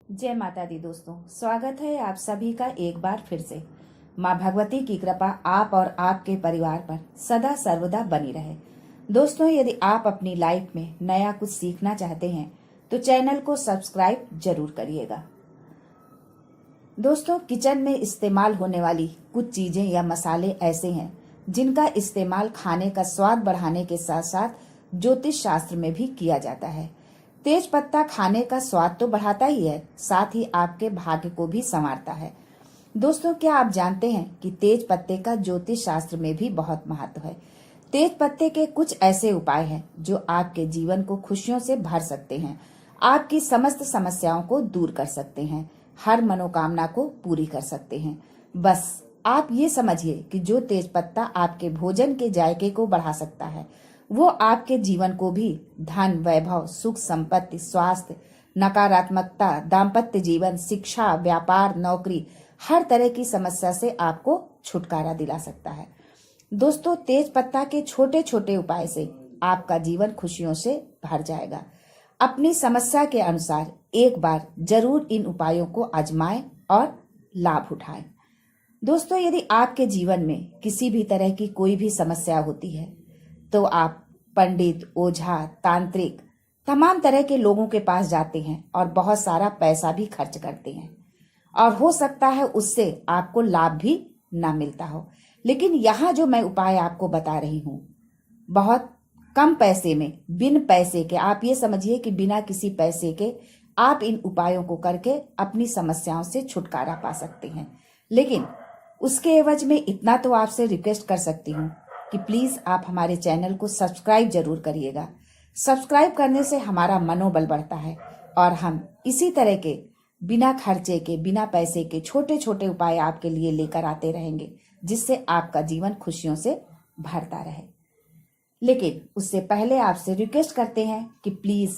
जय माता दी दोस्तों, स्वागत है आप सभी का एक बार फिर से। माँ भगवती की कृपा आप और आपके परिवार पर सदा सर्वदा बनी रहे। दोस्तों, यदि आप अपनी लाइफ में नया कुछ सीखना चाहते हैं तो चैनल को सब्सक्राइब जरूर करिएगा। दोस्तों, किचन में इस्तेमाल होने वाली कुछ चीजें या मसाले ऐसे हैं जिनका इस्तेमाल खाने का स्वाद बढ़ाने के साथ साथ ज्योतिष शास्त्र में भी किया जाता है। तेज पत्ता खाने का स्वाद तो बढ़ाता ही है, साथ ही आपके भाग्य को भी संवारता है। दोस्तों, क्या आप जानते हैं कि तेज पत्ते का ज्योतिष शास्त्र में भी बहुत महत्व है। तेज पत्ते के कुछ ऐसे उपाय हैं जो आपके जीवन को खुशियों से भर सकते हैं, आपकी समस्त समस्याओं को दूर कर सकते हैं, हर मनोकामना को पूरी कर सकते हैं। बस आप ये समझिए कि जो तेज पत्ता आपके भोजन के जायके को बढ़ा सकता है वो आपके जीवन को भी धन, वैभव, सुख, संपत्ति, स्वास्थ्य, नकारात्मकता, दाम्पत्य जीवन, शिक्षा, व्यापार, नौकरी, हर तरह की समस्या से आपको छुटकारा दिला सकता है। दोस्तों, तेज पत्ता के छोटे छोटे उपाय से आपका जीवन खुशियों से भर जाएगा। अपनी समस्या के अनुसार एक बार जरूर इन उपायों को आजमाएं और लाभ उठाएं। दोस्तों, यदि आपके जीवन में किसी भी तरह की कोई भी समस्या होती है तो आप पंडित, ओझा, तांत्रिक, तमाम तरह के लोगों के पास जाते हैं और बहुत सारा पैसा भी खर्च करते हैं और हो सकता है उससे आपको लाभ भी ना मिलता हो। लेकिन यहाँ जो मैं उपाय आपको बता रही हूँ, बहुत कम पैसे में, बिन पैसे के, आप ये समझिए कि बिना किसी पैसे के आप इन उपायों को करके अपनी समस्याओं से छुटकारा पा सकते हैं। लेकिन उसके एवज में इतना तो आपसे रिक्वेस्ट कर सकती हूँ कि प्लीज आप हमारे चैनल को सब्सक्राइब जरूर करिएगा। सब्सक्राइब करने से हमारा मनोबल बढ़ता है और हम इसी तरह के बिना खर्चे के, बिना पैसे के छोटे छोटे उपाय आपके लिए लेकर आते रहेंगे, जिससे आपका जीवन खुशियों से भरता रहे। लेकिन उससे पहले आपसे रिक्वेस्ट करते हैं कि प्लीज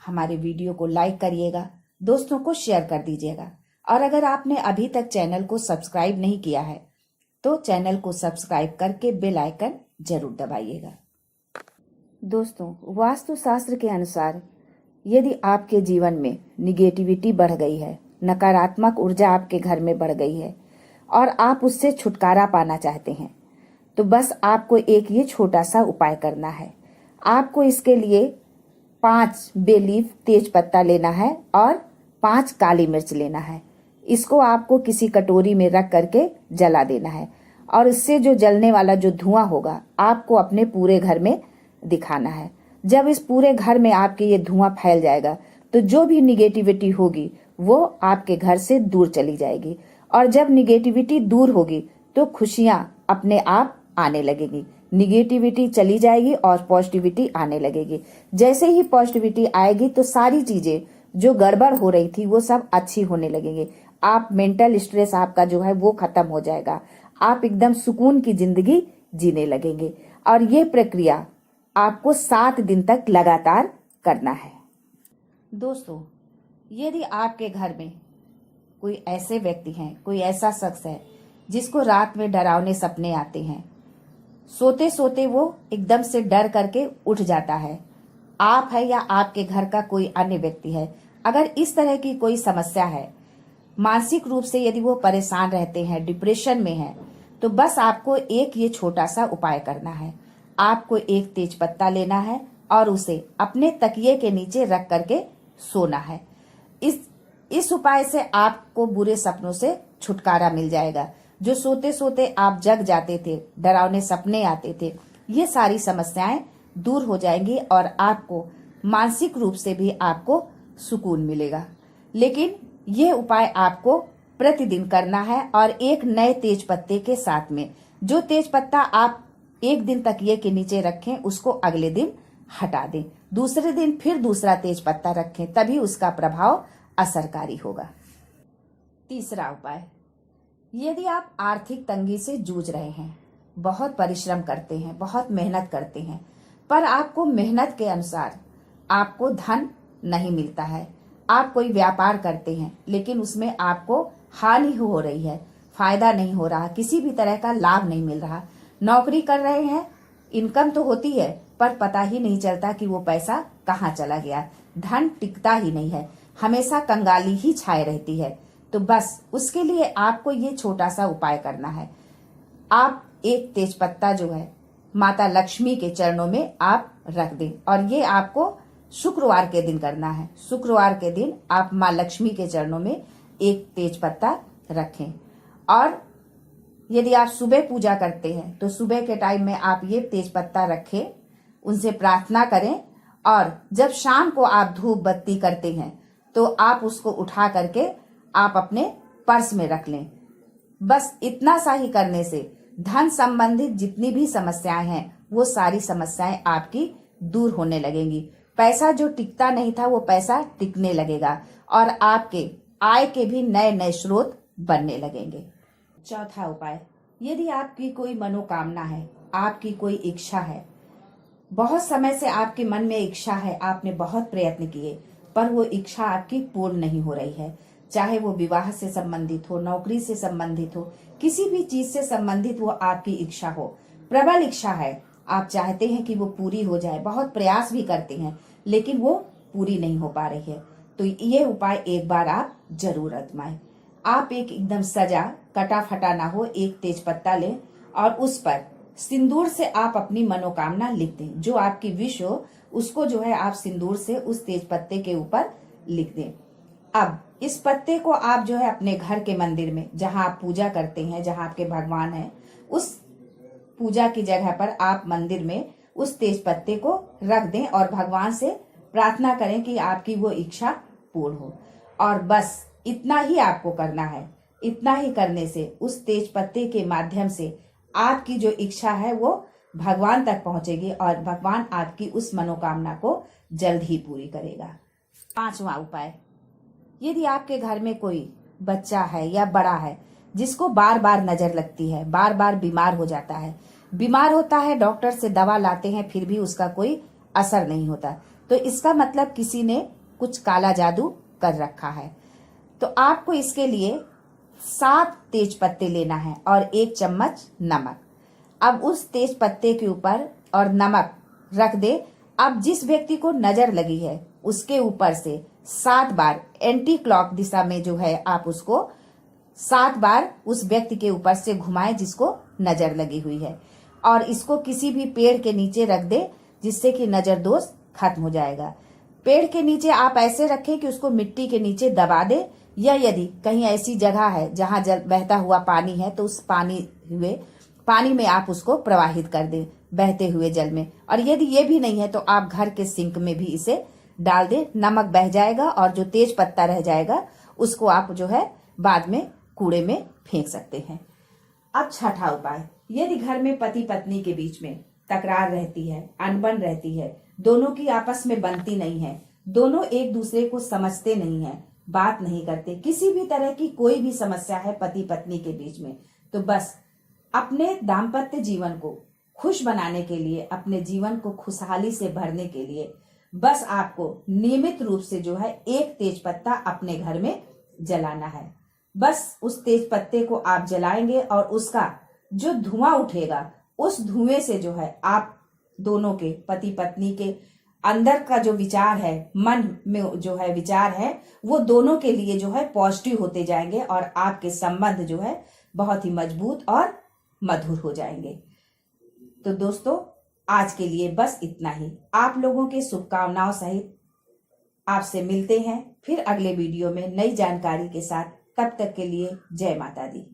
हमारे वीडियो को लाइक करिएगा, दोस्तों को शेयर कर दीजिएगा और अगर आपने अभी तक चैनल को सब्सक्राइब नहीं किया है तो चैनल को सब्सक्राइब करके बेल आइकन जरूर दबाइएगा। दोस्तों, वास्तु शास्त्र के अनुसार यदि आपके जीवन में निगेटिविटी बढ़ गई है, नकारात्मक ऊर्जा आपके घर में बढ़ गई है और आप उससे छुटकारा पाना चाहते हैं तो बस आपको एक ये छोटा सा उपाय करना है। आपको इसके लिए 5 बे लीफ तेज पत्ता लेना है और 5 काली मिर्च लेना है। इसको आपको किसी कटोरी में रख करके जला देना है और इससे जो जलने वाला जो धुआं होगा आपको अपने पूरे घर में दिखाना है। जब इस पूरे घर में आपके ये धुआं फैल जाएगा तो जो भी निगेटिविटी होगी वो आपके घर से दूर चली जाएगी और जब निगेटिविटी दूर होगी तो खुशियां अपने आप आने लगेगी। निगेटिविटी चली जाएगी और पॉजिटिविटी आने लगेगी। जैसे ही पॉजिटिविटी आएगी तो सारी चीजें जो गड़बड़ हो रही थी वो सब अच्छी होने लगेंगी। आप मेंटल स्ट्रेस आपका जो है वो खत्म हो जाएगा, आप एकदम सुकून की जिंदगी जीने लगेंगे और ये प्रक्रिया आपको 7 दिन तक लगातार करना है। दोस्तों, यदि आपके घर में कोई ऐसे व्यक्ति हैं, कोई ऐसा शख्स है जिसको रात में डरावने सपने आते हैं, सोते सोते वो एकदम से डर करके उठ जाता है, आप है या आपके घर का कोई अन्य व्यक्ति है, अगर इस तरह की कोई समस्या है, मानसिक रूप से यदि वो परेशान रहते हैं, डिप्रेशन में है, तो बस आपको एक ये छोटा सा उपाय करना है। आपको एक तेज पत्ता लेना है और उसे अपने तकिए के नीचे रख करके सोना है। इस उपाय से आपको बुरे सपनों से छुटकारा मिल जाएगा। जो सोते सोते आप जग जाते थे, डरावने सपने आते थे, ये सारी समस्याएं दूर हो जाएंगी और आपको मानसिक रूप से भी आपको सुकून मिलेगा। लेकिन ये उपाय आपको प्रतिदिन करना है और एक नए तेज पत्ते के साथ में। जो तेज पत्ता आप एक दिन तकिए के नीचे रखें उसको अगले दिन हटा दें, दूसरे दिन फिर दूसरा तेज पत्ता रखें, तभी उसका प्रभाव असरकारी होगा। तीसरा उपाय, यदि आप आर्थिक तंगी से जूझ रहे हैं, बहुत परिश्रम करते हैं, बहुत मेहनत करते हैं, पर आपको मेहनत के अनुसार आपको धन नहीं मिलता है, आप कोई व्यापार करते हैं लेकिन उसमें आपको हानि हो रही है, फायदा नहीं हो रहा, किसी भी तरह का लाभ नहीं मिल रहा, नौकरी कर रहे हैं, इनकम तो होती है पर पता ही नहीं चलता कि वो पैसा कहाँ चला गया, धन टिकता ही नहीं है, हमेशा कंगाली ही छाए रहती है। तो बस उसके लिए आपको ये छोटा सा उपाय करना है। आप एक तेजपत्ता जो है माता लक्ष्मी के चरणों में आप रख दें, और ये आपको शुक्रवार के दिन करना है। शुक्रवार के दिन आप माँ लक्ष्मी के चरणों में एक तेजपत्ता रखें। और यदि आप सुबह पूजा करते हैं तो सुबह के टाइम में आप ये तेजपत्ता रखें, उनसे प्रार्थना करें, और जब शाम को आप धूप बत्ती करते हैं तो आप उसको उठा करके आप अपने पर्स में रख लें। बस इतना सा ही करने से धन संबंधित जितनी भी समस्याएं हैं वो सारी समस्याएं आपकी दूर होने लगेंगी। पैसा जो टिकता नहीं था वो पैसा टिकने लगेगा, और आपके आय के भी नए नए स्रोत बनने लगेंगे। चौथा उपाय, यदि आपकी कोई मनोकामना है, आपकी कोई इच्छा है, बहुत समय से आपके मन में इच्छा है, आपने बहुत प्रयत्न किए पर वो इच्छा आपकी पूर्ण नहीं हो रही है, चाहे वो विवाह से संबंधित हो, नौकरी से संबंधित हो, किसी भी चीज से संबंधित वो आपकी इच्छा हो, प्रबल इच्छा है, आप चाहते हैं कि वो पूरी हो जाए, बहुत प्रयास भी करते हैं लेकिन वो पूरी नहीं हो पा रही है, तो ये उपाय एक बार आप जरूर आजमाएं। आप एक एकदम सजा कटा फटा ना हो एक तेजपत्ता लें और उस पर सिंदूर से आप अपनी मनोकामना लिख दें। जो आपकी विश हो उसको जो है आप सिंदूर से उस तेज पत्ते के ऊपर लिख दें। अब इस पत्ते को आप जो है अपने घर के मंदिर में, जहां आप पूजा करते हैं, जहां आपके भगवान हैं, उस पूजा की जगह पर आप मंदिर में उस तेज पत्ते को रख दें और भगवान से प्रार्थना करें कि आपकी वो इच्छा पूर्ण हो। और बस इतना ही आपको करना है। इतना ही करने से उस तेज पत्ते के माध्यम से आपकी जो इच्छा है वो भगवान तक पहुंचेगी और भगवान आपकी उस मनोकामना को जल्द ही पूरी करेगा। पांचवा उपाय, यदि आपके घर में कोई बच्चा है या बड़ा है जिसको बार बार नजर लगती है, बार बार बीमार हो जाता है, बीमार होता है, डॉक्टर से दवा लाते हैं फिर भी उसका कोई असर नहीं होता, तो इसका मतलब किसी ने कुछ काला जादू कर रखा है। तो आपको इसके लिए 7 तेज पत्ते लेना है और 1 चम्मच नमक। अब उस तेज पत्ते के ऊपर और नमक रख दे। अब जिस व्यक्ति को नजर लगी है उसके ऊपर से 7 बार एंटी क्लॉक दिशा में जो है आप उसको 7 बार उस व्यक्ति के ऊपर से घुमाएं जिसको नजर लगी हुई है, और इसको किसी भी पेड़ के नीचे रख दे जिससे कि नजर दोष खत्म हो जाएगा। पेड़ के नीचे आप ऐसे रखें कि उसको मिट्टी के नीचे दबा दे, या यदि कहीं ऐसी जगह है जहां जल बहता हुआ पानी है तो उस पानी में आप उसको प्रवाहित कर दें, बहते हुए जल में। और यदि ये भी नहीं है तो आप घर के सिंक में भी इसे डाल दें, नमक बह जाएगा और जो तेज पत्ता रह जाएगा उसको आप जो है बाद में कूड़े में फेंक सकते हैं। अब छठा उपाय, यदि घर में पति पत्नी के बीच में तकरार रहती है, अनबन रहती है, दोनों की आपस में बनती नहीं है, दोनों एक दूसरे को समझते नहीं है, बात नहीं करते, किसी भी तरह की कोई भी समस्या है पति पत्नी के बीच में, तो बस अपने दाम्पत्य जीवन को खुश बनाने के लिए, अपने जीवन को खुशहाली से भरने के लिए बस आपको नियमित रूप से जो है 1 तेज पत्ता अपने घर में जलाना है। बस उस तेज पत्ते को आप जलाएंगे और उसका जो धुआं उठेगा उस धुएं से जो है आप दोनों के पति पत्नी के अंदर का जो विचार है, मन में जो है विचार है, वो दोनों के लिए जो है पॉजिटिव होते जाएंगे और आपके संबंध जो है बहुत ही मजबूत और मधुर हो जाएंगे। तो दोस्तों आज के लिए बस इतना ही। आप लोगों के शुभकामनाओं सहित आपसे मिलते हैं फिर अगले वीडियो में नई जानकारी के साथ। तब तक के लिए जय माता दी।